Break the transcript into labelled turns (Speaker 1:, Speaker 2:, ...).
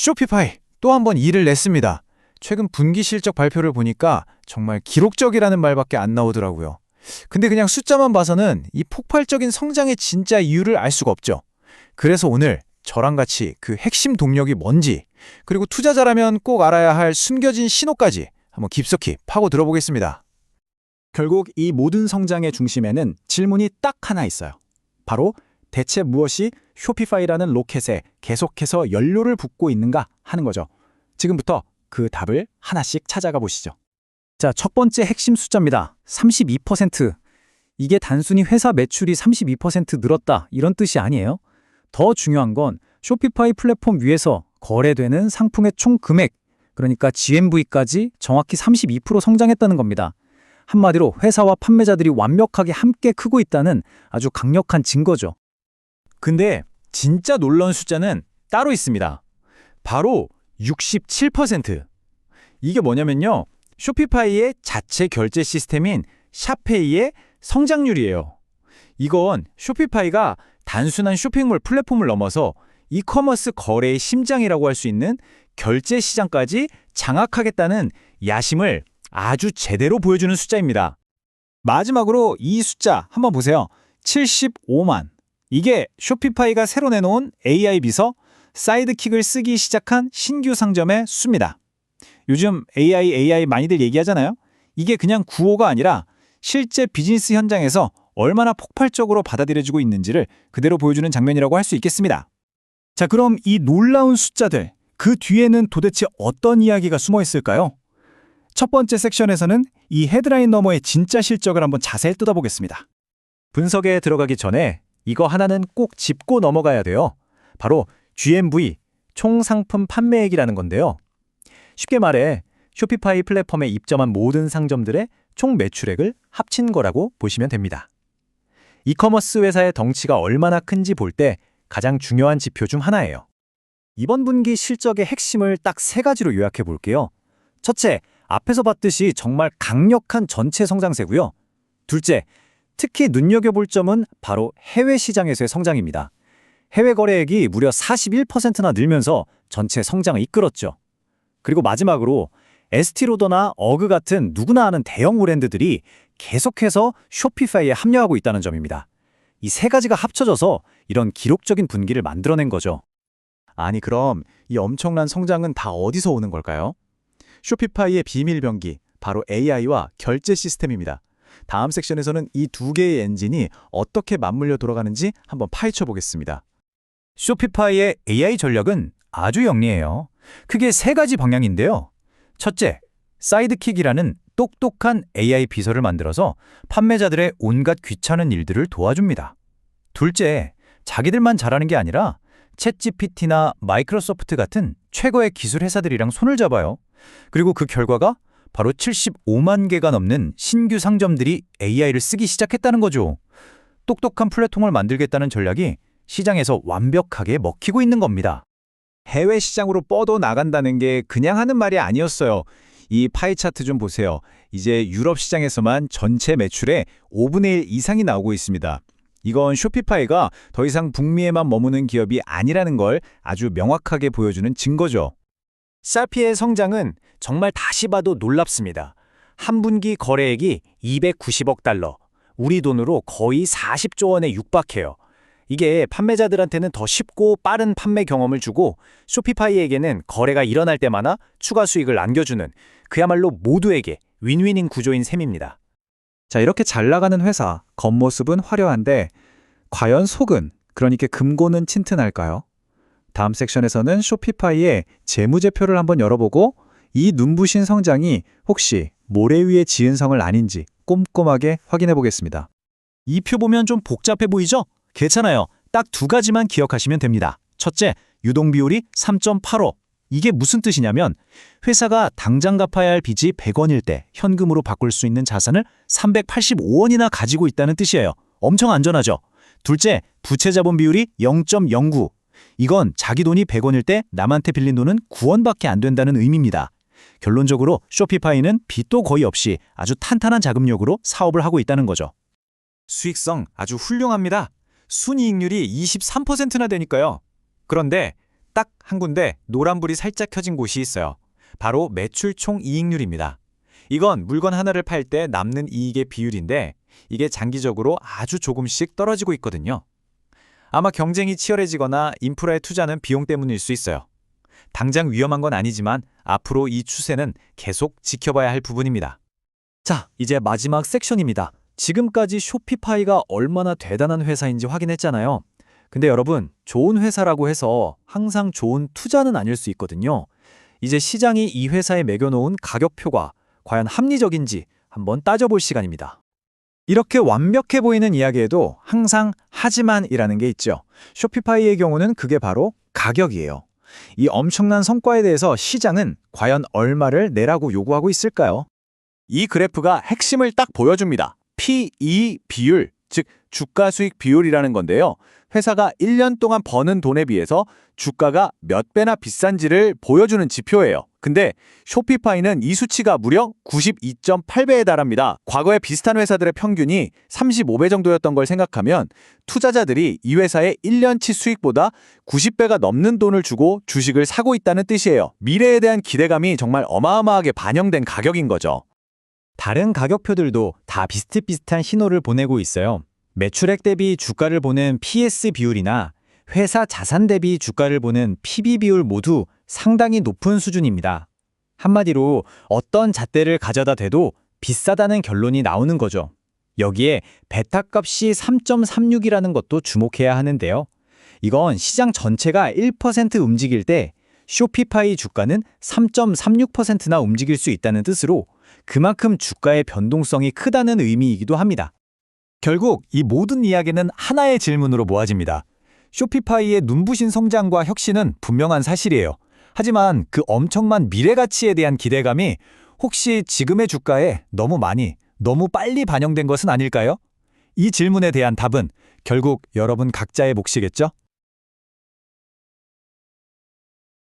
Speaker 1: 쇼피파이 또 한 번 일을 냈습니다. 최근 분기 실적 발표를 보니까 정말 기록적이라는 말밖에 안 나오더라고요. 근데 그냥 숫자만 봐서는 이 폭발적인 성장의 진짜 이유를 알 수가 없죠. 그래서 오늘 저랑 같이 그 핵심 동력이 뭔지, 그리고 투자자라면 꼭 알아야 할 숨겨진 신호까지 한번 깊숙이 파고 들어보겠습니다.
Speaker 2: 결국 이 모든 성장의 중심에는 질문이 딱 하나 있어요. 바로 대체 무엇이 쇼피파이라는 로켓에 계속해서 연료를 붓고 있는가 하는 거죠. 지금부터 그 답을 하나씩 찾아가 보시죠. 자, 첫 번째 핵심 숫자입니다. 32%. 이게 단순히 회사 매출이 32% 늘었다 이런 뜻이 아니에요. 더 중요한 건 쇼피파이 플랫폼 위에서 거래되는 상품의 총 금액, 그러니까 GMV까지 정확히 32% 성장했다는 겁니다. 한마디로 회사와 판매자들이 완벽하게 함께 크고 있다는 아주 강력한 증거죠.
Speaker 1: 근데 진짜 놀라운 숫자는 따로 있습니다. 바로 67%. 이게 뭐냐면요. 쇼피파이의 자체 결제 시스템인 샵페이의 성장률이에요. 이건 쇼피파이가 단순한 쇼핑몰 플랫폼을 넘어서 이커머스 거래의 심장이라고 할 수 있는 결제 시장까지 장악하겠다는 야심을 아주 제대로 보여주는 숫자입니다.
Speaker 2: 마지막으로 이 숫자 한번 보세요. 75만. 이게 쇼피파이가 새로 내놓은 AI 비서 사이드킥을 쓰기 시작한 신규 상점의 수입니다. 요즘 AI 많이들 얘기하잖아요. 이게 그냥 구호가 아니라 실제 비즈니스 현장에서 얼마나 폭발적으로 받아들여지고 있는지를 그대로 보여주는 장면이라고 할 수 있겠습니다. 자, 그럼 이 놀라운 숫자들, 그 뒤에는 도대체 어떤 이야기가 숨어 있을까요? 첫 번째 섹션에서는 이 헤드라인 너머의 진짜 실적을 한번 자세히 뜯어보겠습니다. 분석에 들어가기 전에 이거 하나는 꼭 짚고 넘어가야 돼요. 바로 GMV, 총 상품 판매액이라는 건데요. 쉽게 말해 쇼피파이 플랫폼에 입점한 모든 상점들의 총 매출액을 합친 거라고 보시면 됩니다. 이커머스 회사의 덩치가 얼마나 큰지 볼 때 가장 중요한 지표 중 하나예요. 이번 분기 실적의 핵심을 딱 세 가지로 요약해 볼게요. 첫째, 앞에서 봤듯이 정말 강력한 전체 성장세고요. 둘째, 특히 눈여겨볼 점은 바로 해외 시장에서의 성장입니다. 해외 거래액이 무려 41%나 늘면서 전체 성장을 이끌었죠. 그리고 마지막으로 에스티로더나 어그 같은 누구나 아는 대형 브랜드들이 계속해서 쇼피파이에 합류하고 있다는 점입니다. 이 세 가지가 합쳐져서 이런 기록적인 분기를 만들어낸 거죠.
Speaker 1: 아니 그럼 이 엄청난 성장은 다 어디서 오는 걸까요? 쇼피파이의 비밀 병기, 바로 AI와 결제 시스템입니다. 다음 섹션에서는 이 두 개의 엔진이 어떻게 맞물려 돌아가는지 한번 파헤쳐 보겠습니다.
Speaker 2: 쇼피파이의 AI 전략은 아주 영리해요. 크게 세 가지 방향인데요. 첫째, 사이드킥이라는 똑똑한 AI 비서를 만들어서 판매자들의 온갖 귀찮은 일들을 도와줍니다. 둘째, 자기들만 잘하는 게 아니라 챗GPT나 마이크로소프트 같은 최고의 기술 회사들이랑 손을 잡아요. 그리고 그 결과가 바로 75만 개가 넘는 신규 상점들이 AI를 쓰기 시작했다는 거죠. 똑똑한 플랫폼을 만들겠다는 전략이 시장에서 완벽하게 먹히고 있는 겁니다.
Speaker 1: 해외 시장으로 뻗어 나간다는 게 그냥 하는 말이 아니었어요. 이 파이 차트 좀 보세요. 이제 유럽 시장에서만 전체 매출의 5분의 1 이상이 나오고 있습니다. 이건 쇼피파이가 더 이상 북미에만 머무는 기업이 아니라는 걸 아주 명확하게 보여주는 증거죠. 샤피의 성장은 정말 다시 봐도 놀랍습니다. 한 분기 거래액이 290억 달러, 우리 돈으로 거의 40조 원에 육박해요. 이게 판매자들한테는 더 쉽고 빠른 판매 경험을 주고 쇼피파이에게는 거래가 일어날 때마다 추가 수익을 안겨주는 그야말로 모두에게 윈윈인 구조인 셈입니다.
Speaker 2: 자, 이렇게 잘 나가는 회사, 겉모습은 화려한데 과연 속은, 그러니까 금고는 튼튼할까요? 다음 섹션에서는 쇼피파이의 재무제표를 한번 열어보고 이 눈부신 성장이 혹시 모래 위에 지은 성을 아닌지 꼼꼼하게 확인해 보겠습니다. 이 표 보면 좀 복잡해 보이죠? 괜찮아요. 딱 두 가지만 기억하시면 됩니다. 첫째, 유동비율이 3.85. 이게 무슨 뜻이냐면 회사가 당장 갚아야 할 빚이 100원일 때 현금으로 바꿀 수 있는 자산을 385원이나 가지고 있다는 뜻이에요. 엄청 안전하죠. 둘째, 부채 자본 비율이 0.09. 이건 자기 돈이 100원일 때 남한테 빌린 돈은 9원밖에 안 된다는 의미입니다. 결론적으로 쇼피파이는 빚도 거의 없이 아주 탄탄한 자금력으로 사업을 하고 있다는 거죠.
Speaker 1: 수익성 아주 훌륭합니다. 순이익률이 23%나 되니까요. 그런데 딱 한 군데 노란불이 살짝 켜진 곳이 있어요. 바로 매출 총 이익률입니다. 이건 물건 하나를 팔 때 남는 이익의 비율인데 이게 장기적으로 아주 조금씩 떨어지고 있거든요. 아마 경쟁이 치열해지거나 인프라에 투자는 비용 때문일 수 있어요. 당장 위험한 건 아니지만 앞으로 이 추세는 계속 지켜봐야 할 부분입니다.
Speaker 2: 자, 이제 마지막 섹션입니다. 지금까지 쇼피파이가 얼마나 대단한 회사인지 확인했잖아요. 근데 여러분, 좋은 회사라고 해서 항상 좋은 투자는 아닐 수 있거든요. 이제 시장이 이 회사에 매겨놓은 가격표가 과연 합리적인지 한번 따져볼 시간입니다. 이렇게 완벽해 보이는 이야기에도 항상 하지만이라는 게 있죠. 쇼피파이의 경우는 그게 바로 가격이에요. 이 엄청난 성과에 대해서 시장은 과연 얼마를 내라고 요구하고 있을까요?
Speaker 3: 이 그래프가 핵심을 딱 보여줍니다. P/E 비율, 즉 주가 수익 비율이라는 건데요. 회사가 1년 동안 버는 돈에 비해서 주가가 몇 배나 비싼지를 보여주는 지표예요. 근데 쇼피파이는 이 수치가 무려 92.8배에 달합니다. 과거에 비슷한 회사들의 평균이 35배 정도였던 걸 생각하면 투자자들이 이 회사의 1년치 수익보다 90배가 넘는 돈을 주고 주식을 사고 있다는 뜻이에요. 미래에 대한 기대감이 정말 어마어마하게 반영된 가격인 거죠.
Speaker 2: 다른 가격표들도 다 비슷비슷한 신호를 보내고 있어요. 매출액 대비 주가를 보는 PS 비율이나 회사 자산 대비 주가를 보는 PB 비율 모두 상당히 높은 수준입니다. 한마디로 어떤 잣대를 가져다 대도 비싸다는 결론이 나오는 거죠. 여기에 베타값이 3.36이라는 것도 주목해야 하는데요. 이건 시장 전체가 1% 움직일 때 쇼피파이 주가는 3.36%나 움직일 수 있다는 뜻으로 그만큼 주가의 변동성이 크다는 의미이기도 합니다.
Speaker 1: 결국 이 모든 이야기는 하나의 질문으로 모아집니다. 쇼피파이의 눈부신 성장과 혁신은 분명한 사실이에요. 하지만 그 엄청난 미래 가치에 대한 기대감이 혹시 지금의 주가에 너무 많이, 너무 빨리 반영된 것은 아닐까요? 이 질문에 대한 답은 결국 여러분 각자의 몫이겠죠?